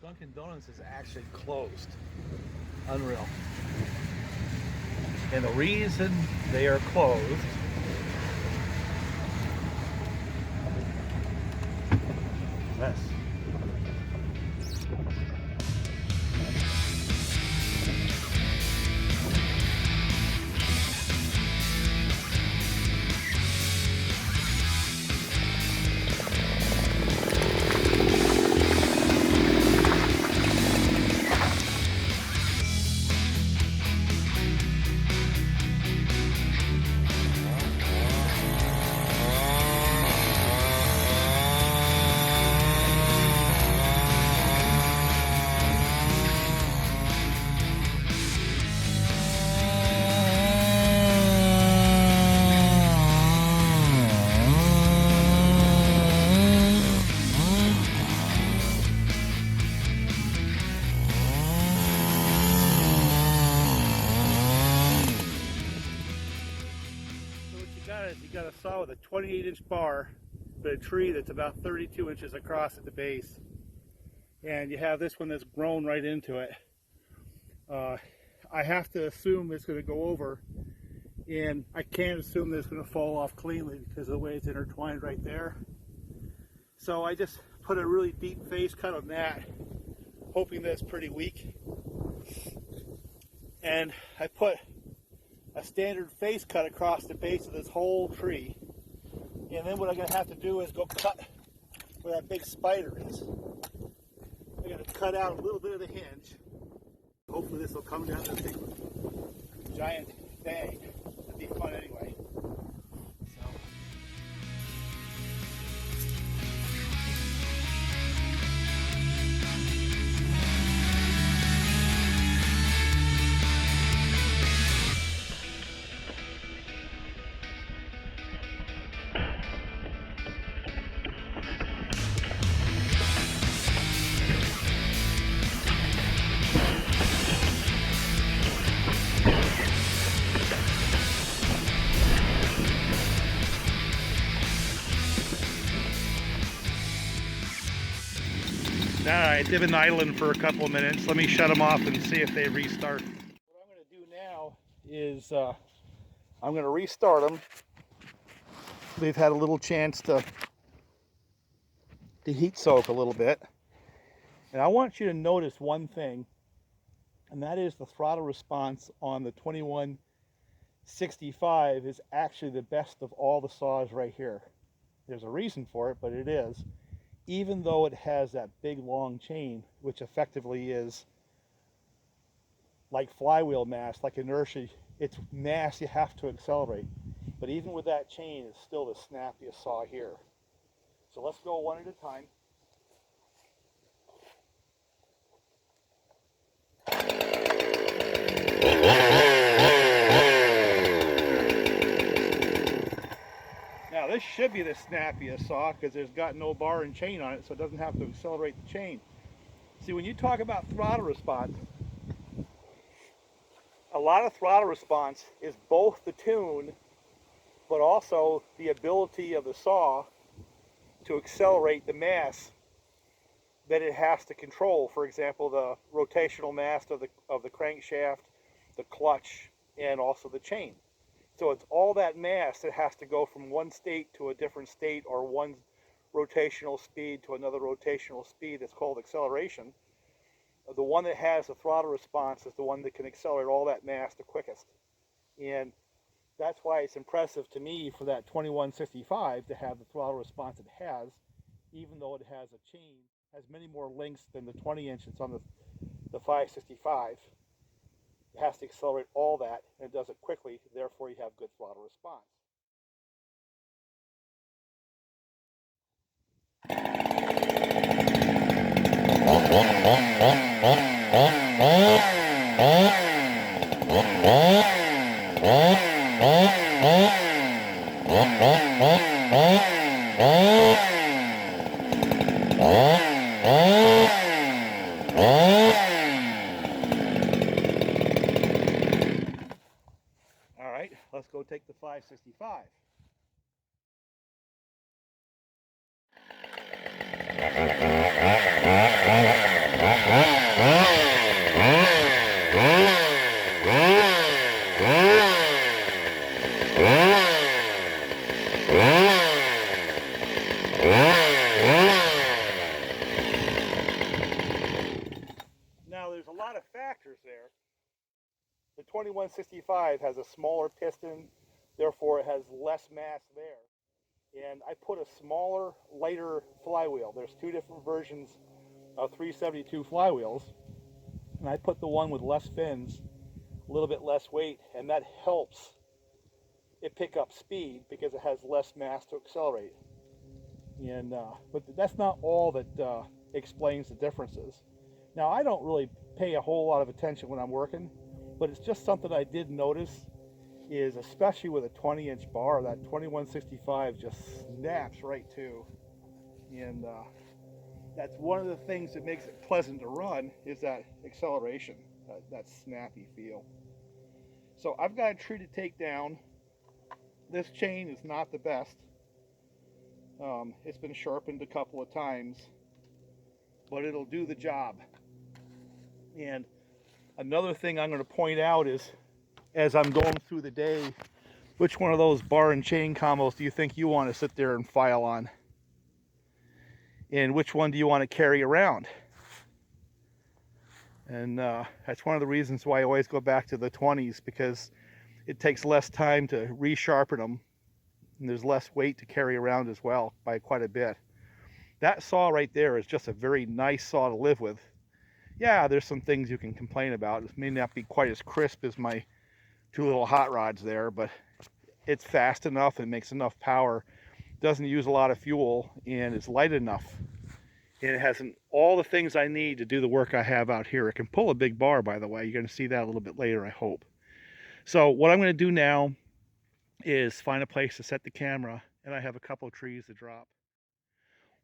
Dunkin' Donuts is actually closed. Unreal. And the reason they are closed is this. You got a saw with a 28-inch bar, but a tree that's about 32 inches across at the base, and you have this one that's grown right into it. I have to assume it's going to go over, and I can't assume that it's going to fall off cleanly because of the way it's intertwined right there. So I just put a really deep face cut on that, hoping that it's pretty weak, and I put a standard face cut across the base of this whole tree. And then what I'm going to have to do is go cut where that big spider is. I'm going to cut out a little bit of the hinge. Hopefully this will come down to a big giant bang. It'll be fun anyway. Alright, they've been idling for a couple of minutes. Let me shut them off and see if they restart. What I'm going to do now is I'm going to restart them. They've had a little chance to heat soak a little bit. And I want you to notice one thing, and that is the throttle response on the 2165 is actually the best of all the saws right here. There's a reason for it, but it is. Even though it has that big long chain, which effectively is like flywheel mass, like inertia, it's mass you have to accelerate. But even with that chain, it's still the snappiest saw here. So let's go one at a time. Now this should be the snappiest saw because there's got no bar and chain on it, so it doesn't have to accelerate the chain. See, when you talk about throttle response, a lot of throttle response is both the tune, but also the ability of the saw to accelerate the mass that it has to control. For example, the rotational mass of the crankshaft, the clutch, and also the chain. So it's all that mass that has to go from one state to a different state, or one rotational speed to another rotational speed. That's called acceleration. The one that has the throttle response is the one that can accelerate all that mass the quickest. And that's why it's impressive to me for that 2165 to have the throttle response it has, even though it has a chain, has many more links than the 20-inch that's on the 565. It has to accelerate all that, and it does it quickly, therefore you have good throttle response. All right, let's go take the 565. there. The 2165 has a smaller piston, therefore it has less mass there. And I put a smaller, lighter flywheel. There's two different versions of 372 flywheels. And I put the one with less fins, a little bit less weight, and that helps it pick up speed because it has less mass to accelerate. And but that's not all that explains the differences. Now, I don't really pay a whole lot of attention when I'm working, but it's just something I did notice is, especially with a 20-inch bar, that 2165 just snaps right to. And that's one of the things that makes it pleasant to run, is that acceleration, that snappy feel. So I've got a tree to take down. This chain is not the best. It's been sharpened a couple of times, but it'll do the job. And another thing I'm going to point out is, as I'm going through the day, which one of those bar and chain combos do you think you want to sit there and file on? And which one do you want to carry around? And that's one of the reasons why I always go back to the 20s, because it takes less time to resharpen them, and there's less weight to carry around as well by quite a bit. That saw right there is just a very nice saw to live with. Yeah, there's some things you can complain about. It may not be quite as crisp as my two little hot rods there, but it's fast enough and makes enough power, doesn't use a lot of fuel, and it's light enough. And it has all the things I need to do the work I have out here. It can pull a big bar, by the way. You're going to see that a little bit later, I hope. So what I'm going to do now is find a place to set the camera, and I have a couple of trees to drop.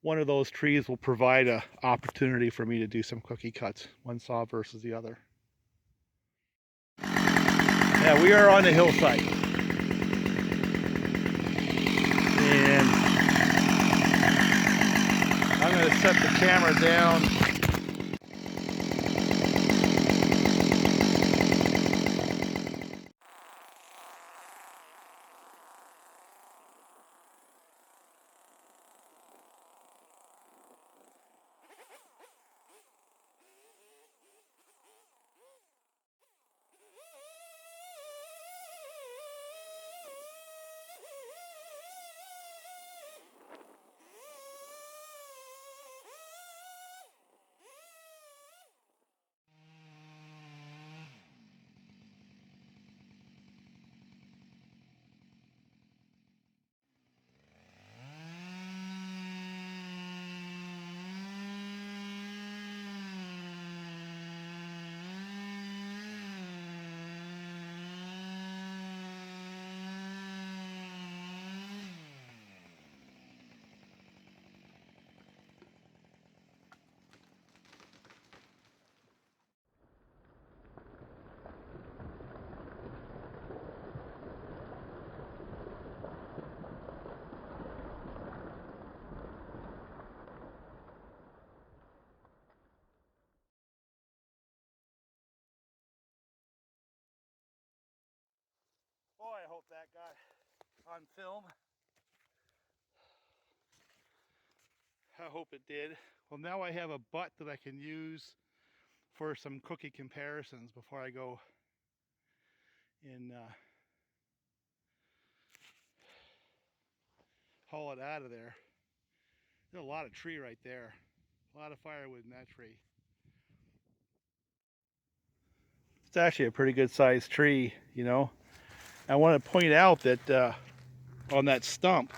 One of those trees will provide an opportunity for me to do some cookie cuts, one saw versus the other. Yeah, we are on the hillside. And I'm going to set the camera down. Boy, I hope that got on film. I hope it did. Well, now I have a butt that I can use for some cookie comparisons before I go and haul it out of there. There's a lot of tree right there. A lot of firewood in that tree. It's actually a pretty good sized tree, you know. I want to point out that on that stump,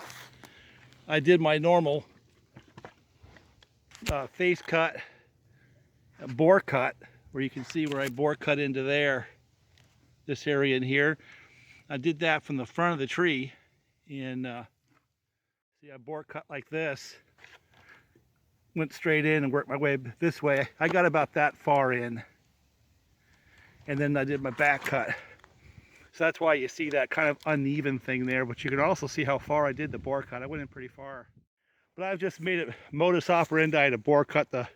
I did my normal face cut, bore cut, where you can see where I bore cut into there, this area in here. I did that from the front of the tree, and see, I bore cut like this, went straight in and worked my way this way. I got about that far in, and then I did my back cut. So that's why you see that kind of uneven thing there, but you can also see how far I did the bore cut. I went in pretty far. But I've just made it modus operandi to bore cut the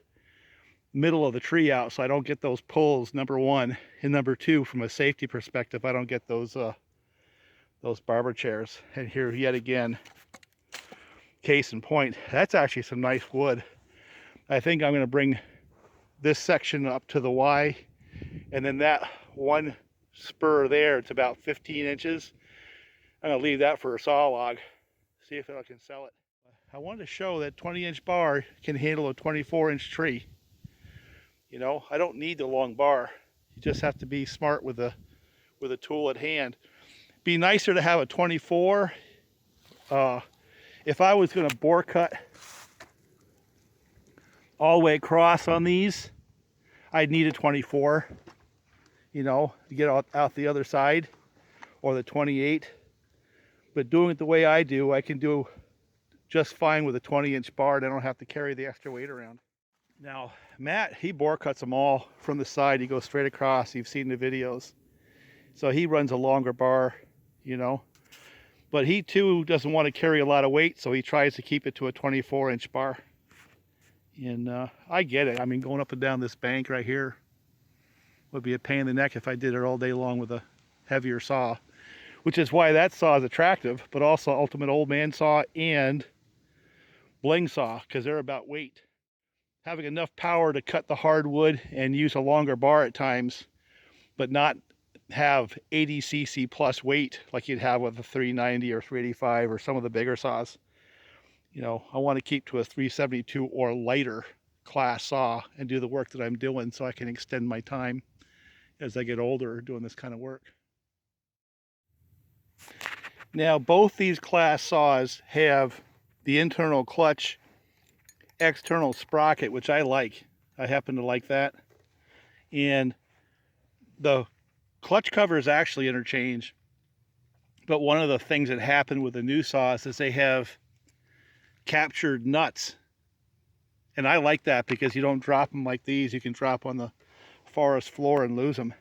middle of the tree out so I don't get those pulls, number one. And number two, from a safety perspective, I don't get those barber chairs. And here yet again, case in point, that's actually some nice wood. I think I'm going to bring this section up to the Y And then that one spur there, it's about 15 inches. I'm gonna leave that for a saw log. See if I can sell it. I wanted to show that 20-inch bar can handle a 24-inch tree. You know, I don't need the long bar. You just have to be smart with a tool at hand. Be nicer to have a 24. If I was going to bore cut all the way across on these, I'd need a 24, you know, to get out the other side, or the 28. But doing it the way I do, I can do just fine with a 20-inch bar, and I don't have to carry the extra weight around. Now, Matt, he bore cuts them all from the side. He goes straight across. You've seen the videos. So he runs a longer bar, you know. But he too doesn't want to carry a lot of weight, so he tries to keep it to a 24-inch bar. And I get it. I mean, going up and down this bank right here would be a pain in the neck if I did it all day long with a heavier saw. Which is why that saw is attractive, but also Ultimate Old Man saw and Bling saw, because they're about weight. Having enough power to cut the hardwood and use a longer bar at times, but not have 80 cc plus weight like you'd have with a 390 or 385 or some of the bigger saws. You know, I want to keep to a 372 or lighter class saw and do the work that I'm doing, so I can extend my time as I get older doing this kind of work. Now, both these class saws have the internal clutch external sprocket, which I like. I happen to like that. And the clutch covers actually interchange. But one of the things that happened with the new saws is they have captured nuts. And I like that because you don't drop them like these. You can drop on the forest floor and lose them.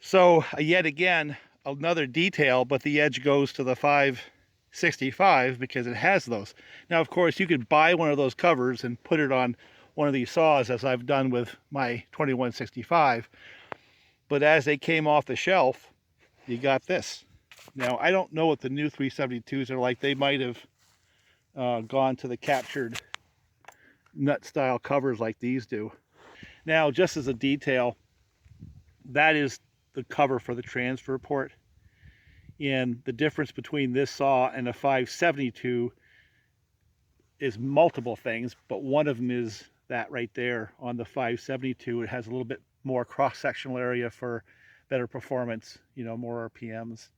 So yet again, another detail, but the edge goes to the 565 because it has those. Now, of course, you could buy one of those covers and put it on one of these saws, as I've done with my 2165. But as they came off the shelf, you got this. Now, I don't know what the new 372s are like. They might have gone to the captured nut style covers like these do. Now, just as a detail, that is the cover for the transfer port. And the difference between this saw and a 572 is multiple things, but one of them is that right there on the 572. It has a little bit more cross-sectional area for better performance, you know, more RPMs.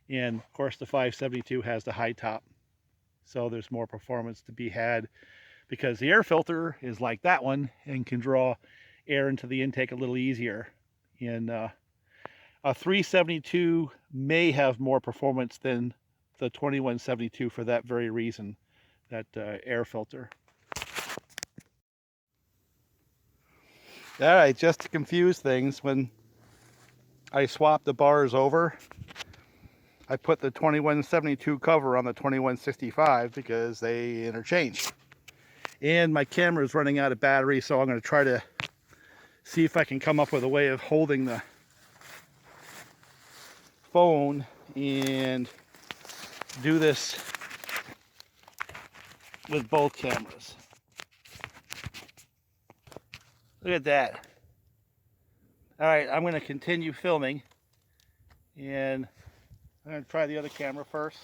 And of course the 572 has the high top, so there's more performance to be had because the air filter is like that one and can draw air into the intake a little easier. And a 372 may have more performance than the 2172 for that very reason, that air filter. All right, just to confuse things, when I swap the bars over, I put the 2172 cover on the 2165 because they interchange. And my camera is running out of battery, so I'm going to try to see if I can come up with a way of holding the phone and do this with both cameras. Look at that. All right, I'm going to continue filming, and I'm going to try the other camera first.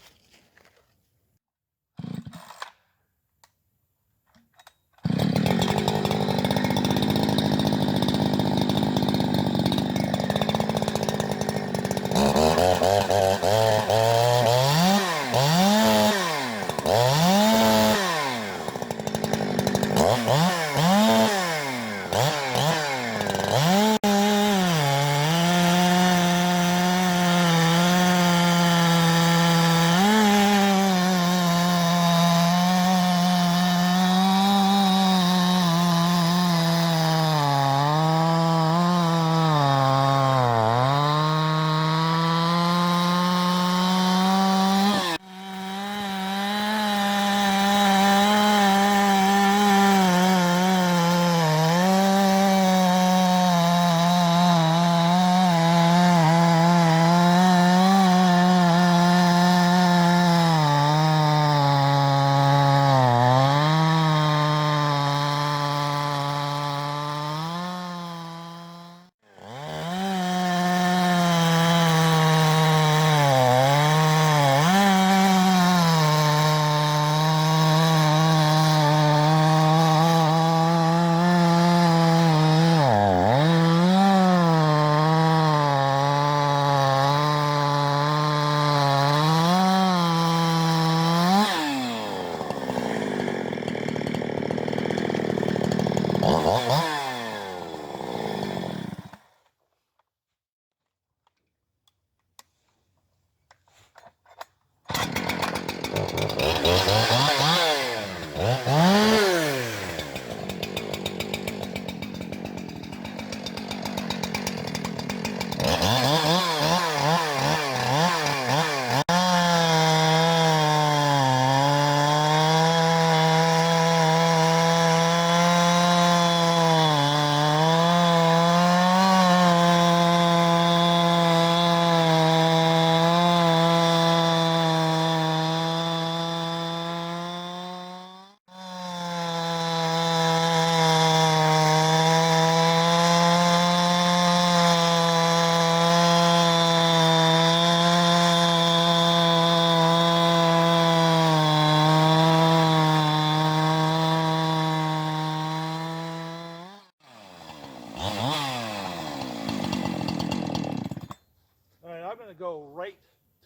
to go right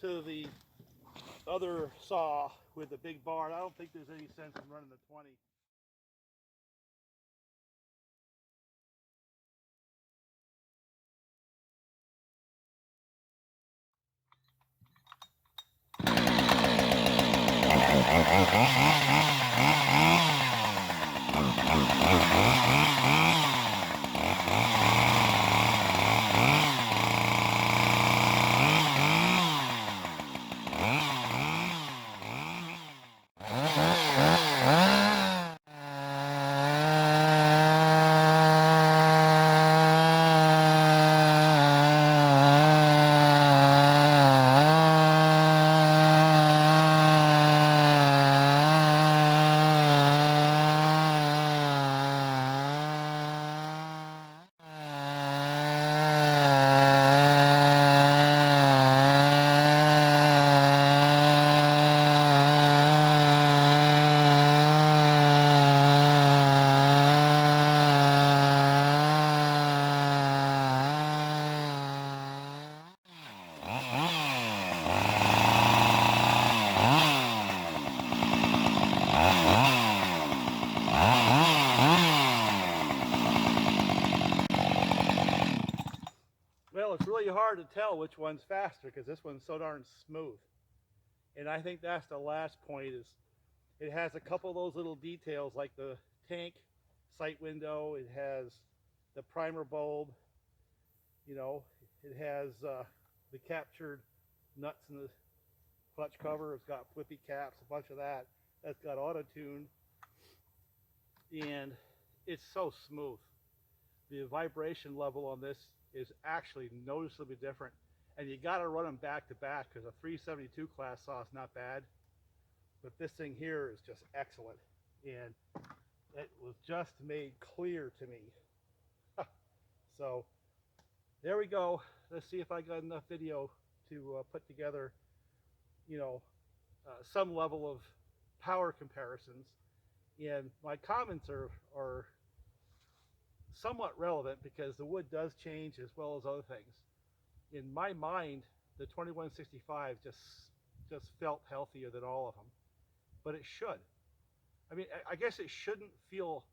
to the other saw with the big bar. I don't think there's any sense in running the 20. Well, it's really hard to tell which one's faster because this one's so darn smooth. And I think that's the last point is it has a couple of those little details like the tank sight window. It has the primer bulb. You know, it has the captured nuts in the clutch cover. It's got flippy caps, a bunch of that. That's got auto tune. And it's so smooth. The vibration level on this is actually noticeably different. And you got to run them back to back because a 372 class saw is not bad. But this thing here is just excellent. And it was just made clear to me. So there we go. Let's see if I got enough video to put together, you know, some level of power comparisons. And my comments are somewhat relevant because the wood does change as well as other things. In my mind, the 2165 just felt healthier than all of them, but it should. I mean, I guess it shouldn't feel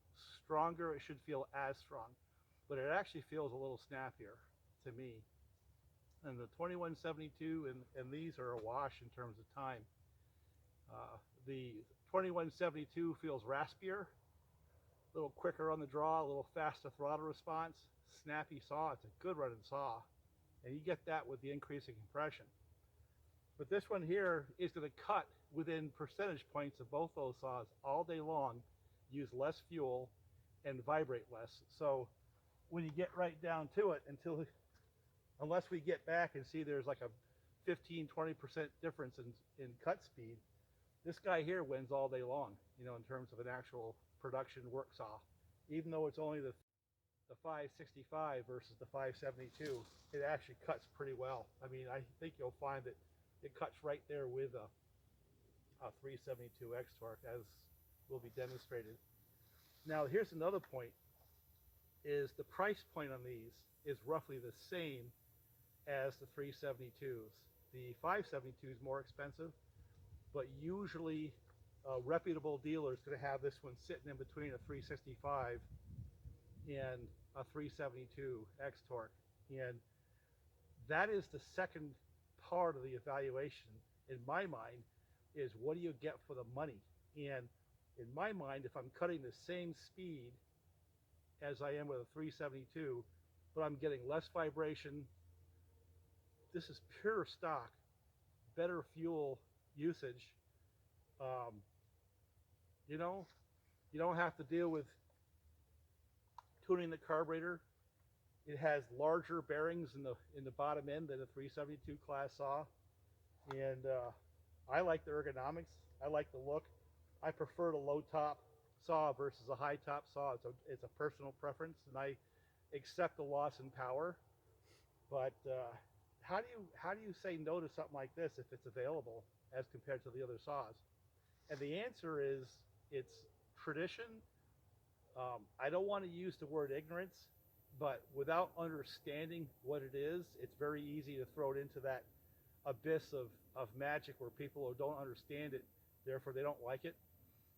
stronger. It should feel as strong, but it actually feels a little snappier to me. And the 2172 and these are a wash in terms of time. The 2172 feels raspier, a little quicker on the draw, a little faster throttle response, snappy saw. It's a good running saw. And you get that with the increase in compression. But this one here is going to cut within percentage points of both those saws all day long, use less fuel, and vibrate less. So when you get right down to it, unless we get back and see there's like a 15-20% difference in cut speed, this guy here wins all day long, you know, in terms of an actual production work saw. Even though it's only the 565 versus the 572, it actually cuts pretty well. I mean, I think you'll find that it cuts right there with a 372 X torque, as will be demonstrated. Now, here's another point, is the price point on these is roughly the same as the 372s. The 572 is more expensive, but usually a reputable dealer is going to have this one sitting in between a 365 and a 372 X torque. And that is the second part of the evaluation in my mind, is what do you get for the money? And in my mind, if I'm cutting the same speed as I am with a 372, but I'm getting less vibration, this is pure stock, better fuel usage. You know, you don't have to deal with tuning the carburetor. It has larger bearings in the bottom end than a 372 class saw, and I like the ergonomics. I like the look. I prefer the low top saw versus a high top saw. It's a personal preference, and I accept the loss in power. But how do you say no to something like this if it's available as compared to the other saws? And the answer is it's tradition. I don't want to use the word ignorance, but without understanding what it is, it's very easy to throw it into that abyss of magic where people don't understand it, therefore they don't like it.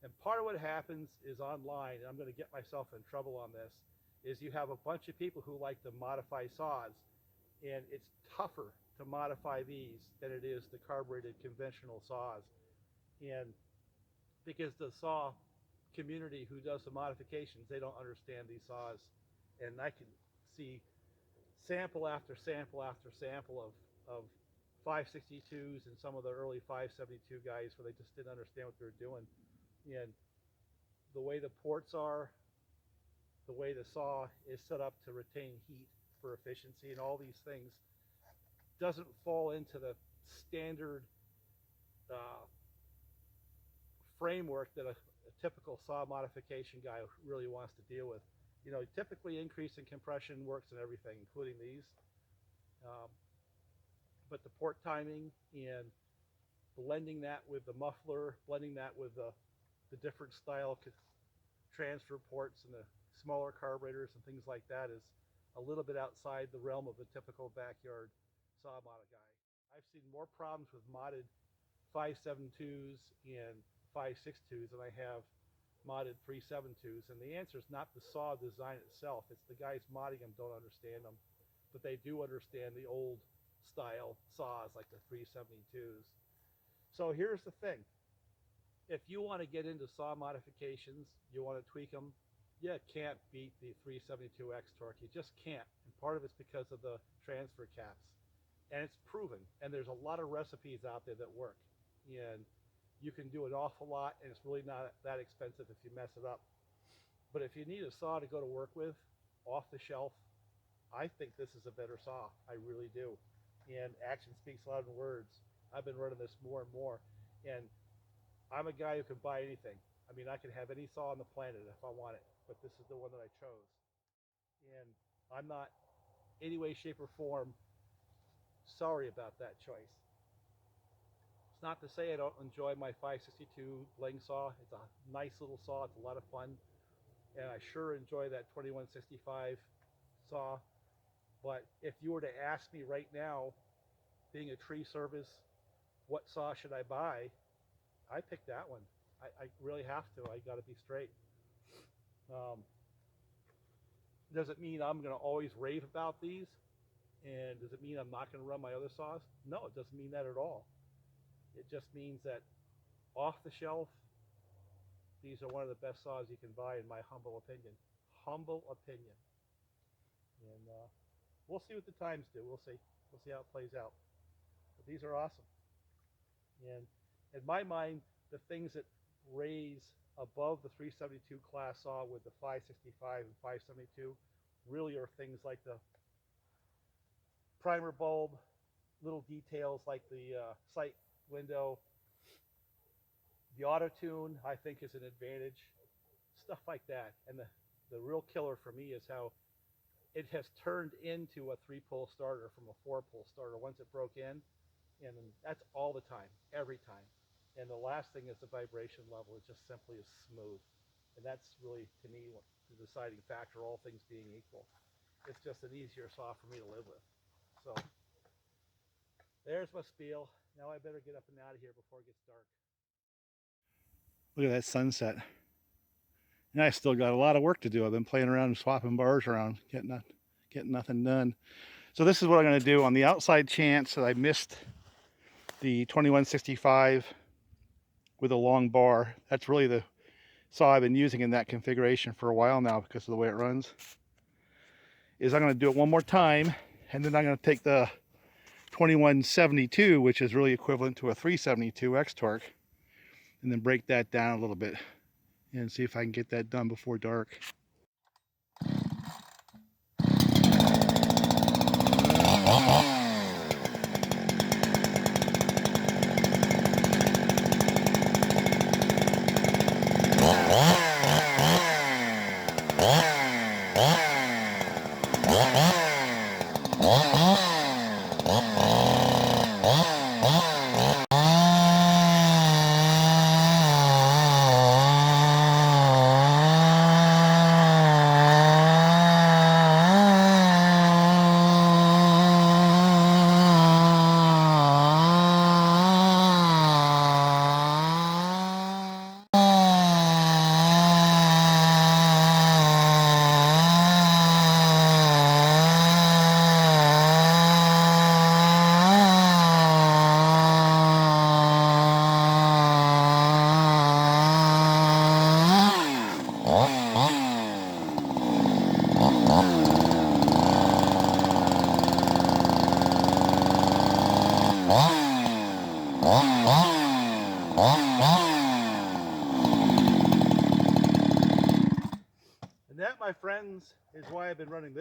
And part of what happens is online, and I'm going to get myself in trouble on this, is you have a bunch of people who like to modify saws, and it's tougher to modify these than it is the carbureted conventional saws. And because the saw community who does the modifications, they don't understand these saws. And I can see sample after sample after sample of 562s and some of the early 572 guys where they just didn't understand what they were doing. And the way the ports are, the way the saw is set up to retain heat for efficiency and all these things doesn't fall into the standard framework that a typical saw modification guy really wants to deal with. You know, typically increase in compression works in everything, including these. But the port timing and blending that with the muffler, blending that with the different style transfer ports and the smaller carburetors and things like that is a little bit outside the realm of a typical backyard saw mod guy. I've seen more problems with modded 572s and 562s than I have modded 372s, and the answer is not the saw design itself. It's the guys modding them don't understand them, but they do understand the old style saws like the 372s. So here's the thing. If you want to get into saw modifications, you want to tweak them, you can't beat the 372X torque. You just can't. And part of it's because of the transfer caps. And it's proven. And there's a lot of recipes out there that work. And you can do an awful lot, and it's really not that expensive if you mess it up. But if you need a saw to go to work with, off the shelf, I think this is a better saw. I really do. And action speaks louder than words. I've been running this more and more. And I'm a guy who can buy anything. I mean, I can have any saw on the planet if I want it, but this is the one that I chose. And I'm not any way, shape, or form sorry about that choice. It's not to say I don't enjoy my 562 bling saw. It's a nice little saw. It's a lot of fun. And I sure enjoy that 2165 saw. But if you were to ask me right now, being a tree service, what saw should I buy? I pick that one. I really have to. I got to be straight. Does it mean I'm going to always rave about these? And does it mean I'm not going to run my other saws? No, it doesn't mean that at all. It just means that off the shelf, these are one of the best saws you can buy, in my humble opinion. Humble opinion. And we'll see what the times do. We'll see. We'll see how it plays out. But these are awesome. And in my mind, the things that raise above the 372 class saw with the 565 and 572 really are things like the primer bulb, little details like the sight window, the auto tune I think is an advantage, stuff like that. And the real killer for me is how it has turned into a 3-pull starter from a 4-pull starter once it broke in, and that's all the time, every time. And the last thing is the vibration level. It just simply is smooth. And that's really, to me, the deciding factor, all things being equal. It's just an easier saw for me to live with. So there's my spiel. Now I better get up and out of here before it gets dark. Look at that sunset. And I still got a lot of work to do. I've been playing around and swapping bars around, getting nothing done. So this is what I'm going to do. On the outside chance that I missed the 2165 with a long bar, that's really the saw I've been using in that configuration for a while now because of the way it runs, is I'm going to do it one more time, and then I'm going to take the 2172, which is really equivalent to a 372X torque, and then break that down a little bit and see if I can get that done before dark.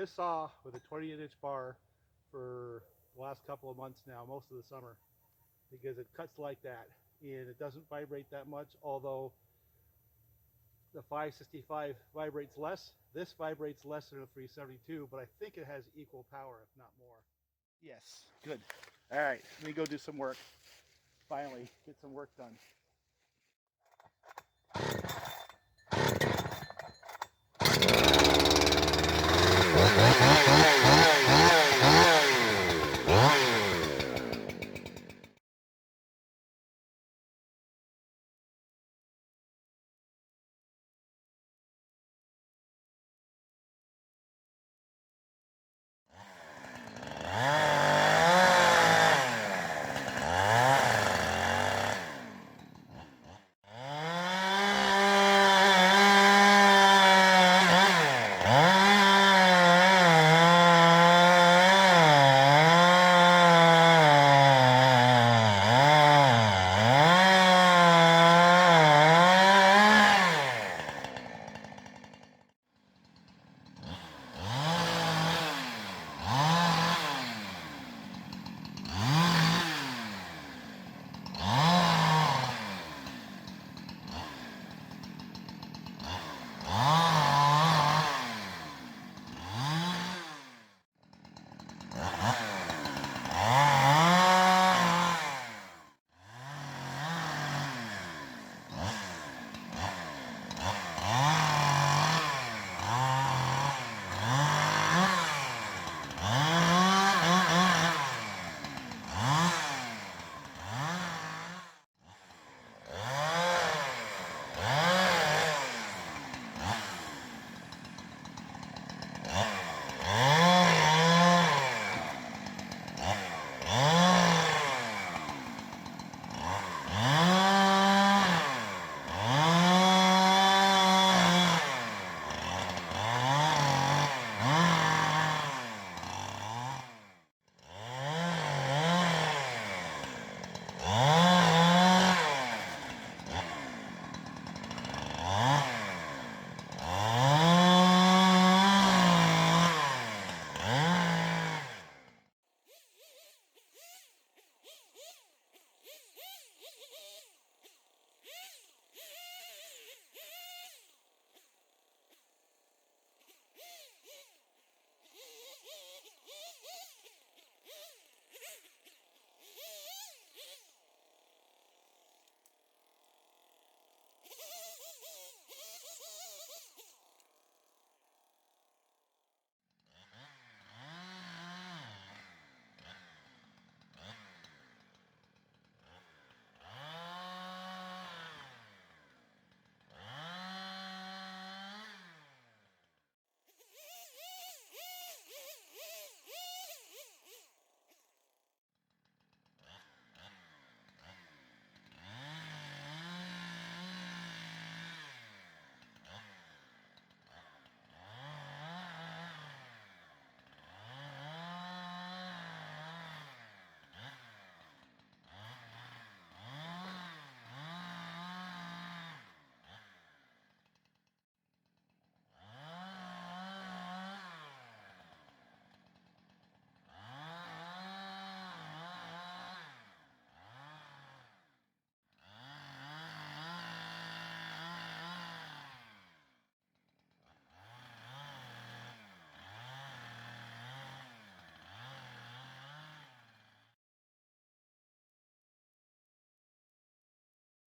this saw with a 28-inch bar for the last couple of months now, most of the summer, because it cuts like that and it doesn't vibrate that much, although the 565 vibrates less. This vibrates less than a 372, but I think it has equal power, if not more. Yes, good. All right, let me go do some work. Finally, get some work done.